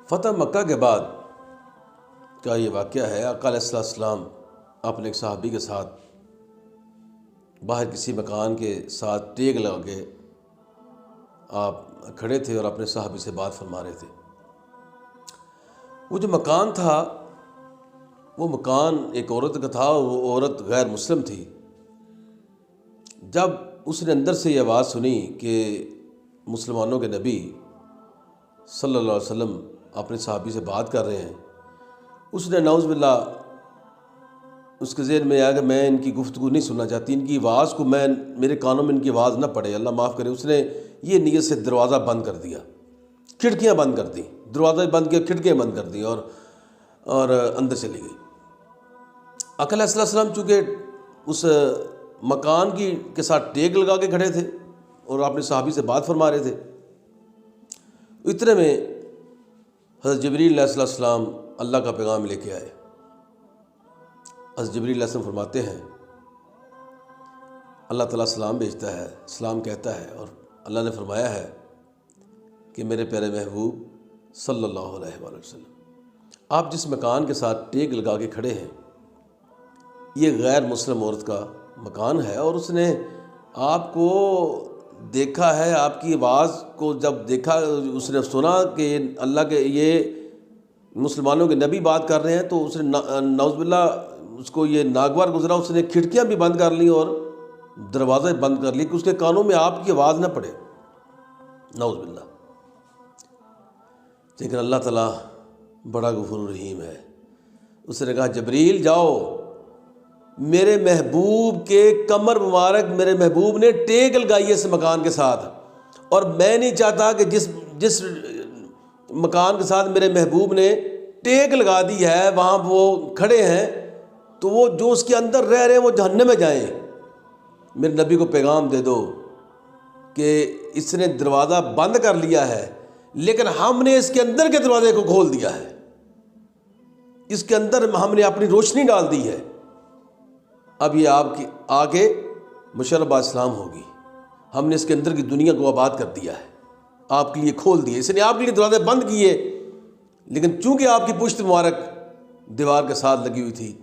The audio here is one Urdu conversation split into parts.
فتح مکہ کے بعد کا یہ واقعہ ہے۔ آقا علیہ السلام اپنے ایک صحابی کے ساتھ باہر کسی مکان کے ساتھ ٹیک لگا کے آپ کھڑے تھے اور اپنے صحابی سے بات فرما رہے تھے۔ وہ جو مکان تھا وہ مکان ایک عورت کا تھا، وہ عورت غیر مسلم تھی۔ جب اس نے اندر سے یہ آواز سنی کہ مسلمانوں کے نبی صلی اللہ علیہ وسلم اپنے صحابی سے بات کر رہے ہیں، اس نے نعوذ باللہ اس کے ذہن میں آیا کہ میں ان کی گفتگو نہیں سننا چاہتی، ان کی آواز کو میرے کانوں میں ان کی آواز نہ پڑے، اللہ معاف کرے۔ اس نے یہ نیت سے دروازہ بند کر دیا، کھڑکیاں بند کر دیں، دروازہ بند کیا، کھڑکیاں بند کر دیں اور اندر چلی گئی۔ آقا علیہ السلام چونکہ اس مکان کے ساتھ ٹیک لگا کے کھڑے تھے اور اپنے صحابی سے بات فرما رہے تھے، اتنے میں حضرت جبریل علیہ السلام اللہ کا پیغام لے کے آئے۔ حضرت جبریل علیہ السلام فرماتے ہیں اللہ تعالیٰ سلام بھیجتا ہے، سلام کہتا ہے، اور اللہ نے فرمایا ہے کہ میرے پیارے محبوب صلی اللہ علیہ وآلہ وسلم، آپ جس مکان کے ساتھ ٹیک لگا کے کھڑے ہیں یہ غیر مسلم عورت کا مکان ہے، اور اس نے آپ کو دیکھا ہے، آپ کی آواز کو جب دیکھا، اس نے سنا کہ اللہ کے یہ مسلمانوں کے نبی بات کر رہے ہیں، تو اس نے نعوذ باللہ اس کو یہ ناگوار گزرا، اس نے کھڑکیاں بھی بند کر لیں اور دروازے بند کر لی کہ اس کے کانوں میں آپ کی آواز نہ پڑے، نعوذ باللہ۔ لیکن اللہ تعالیٰ بڑا غفور رحیم ہے، اس نے کہا جبریل جاؤ، میرے محبوب کے کمر مبارک، میرے محبوب نے ٹیک لگائی ہے اس مکان کے ساتھ، اور میں نہیں چاہتا کہ جس مکان کے ساتھ میرے محبوب نے ٹیک لگا دی ہے وہاں وہ کھڑے ہیں، تو وہ جو اس کے اندر رہ رہے ہیں وہ جہنم میں جائیں۔ میرے نبی کو پیغام دے دو کہ اس نے دروازہ بند کر لیا ہے، لیکن ہم نے اس کے اندر کے دروازے کو کھول دیا ہے، اس کے اندر ہم نے اپنی روشنی ڈال دی ہے، اب یہ آپ کی آگے مشرب اسلام ہوگی، ہم نے اس کے اندر کی دنیا کو آباد کر دیا ہے، آپ کے لیے کھول دیے، اس نے آپ کے لیے دروازے بند کیے، لیکن چونکہ آپ کی پشت مبارک دیوار کے ساتھ لگی ہوئی تھی،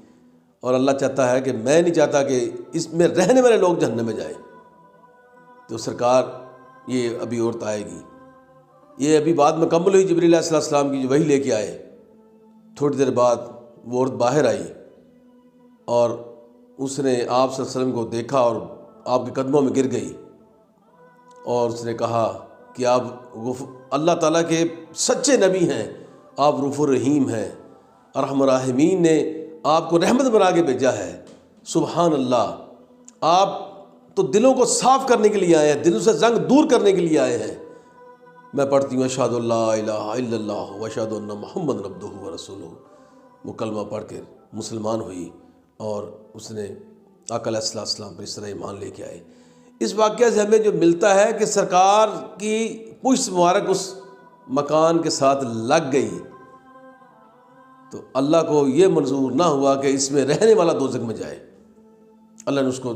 اور اللہ چاہتا ہے کہ میں نہیں چاہتا کہ اس میں رہنے والے لوگ جہنم میں جائیں، تو سرکار یہ ابھی عورت آئے گی، یہ ابھی بات مکمل ہوئی جبریل علیہ السلام کی جو وحی لے کے آئے، تھوڑی دیر بعد وہ عورت باہر آئی اور اس نے آپ صلی اللہ علیہ وسلم کو دیکھا اور آپ کے قدموں میں گر گئی، اور اس نے کہا کہ آپ اللہ تعالیٰ کے سچے نبی ہیں، آپ غفور رحیم ہیں، ارحم الراحمین نے آپ کو رحمت بنا کے بھیجا ہے، سبحان اللہ، آپ تو دلوں کو صاف کرنے کے لیے آئے ہیں، دلوں سے زنگ دور کرنے کے لیے آئے ہیں۔ میں پڑھتی ہوں اشہد ان لا الہ الا اللہ واشہد ان محمد عبدہ ورسولہ، وہ کلمہ پڑھ کے مسلمان ہوئی، اور اس نے آقا علیہ السلام پر اس طرح ایمان لے کے آئے۔ اس واقعہ سے ہمیں جو ملتا ہے کہ سرکار کی پشت مبارک اس مکان کے ساتھ لگ گئی، تو اللہ کو یہ منظور نہ ہوا کہ اس میں رہنے والا دوزخ میں جائے، اللہ نے اس کو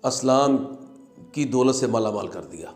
اسلام کی دولت سے مالا مال کر دیا۔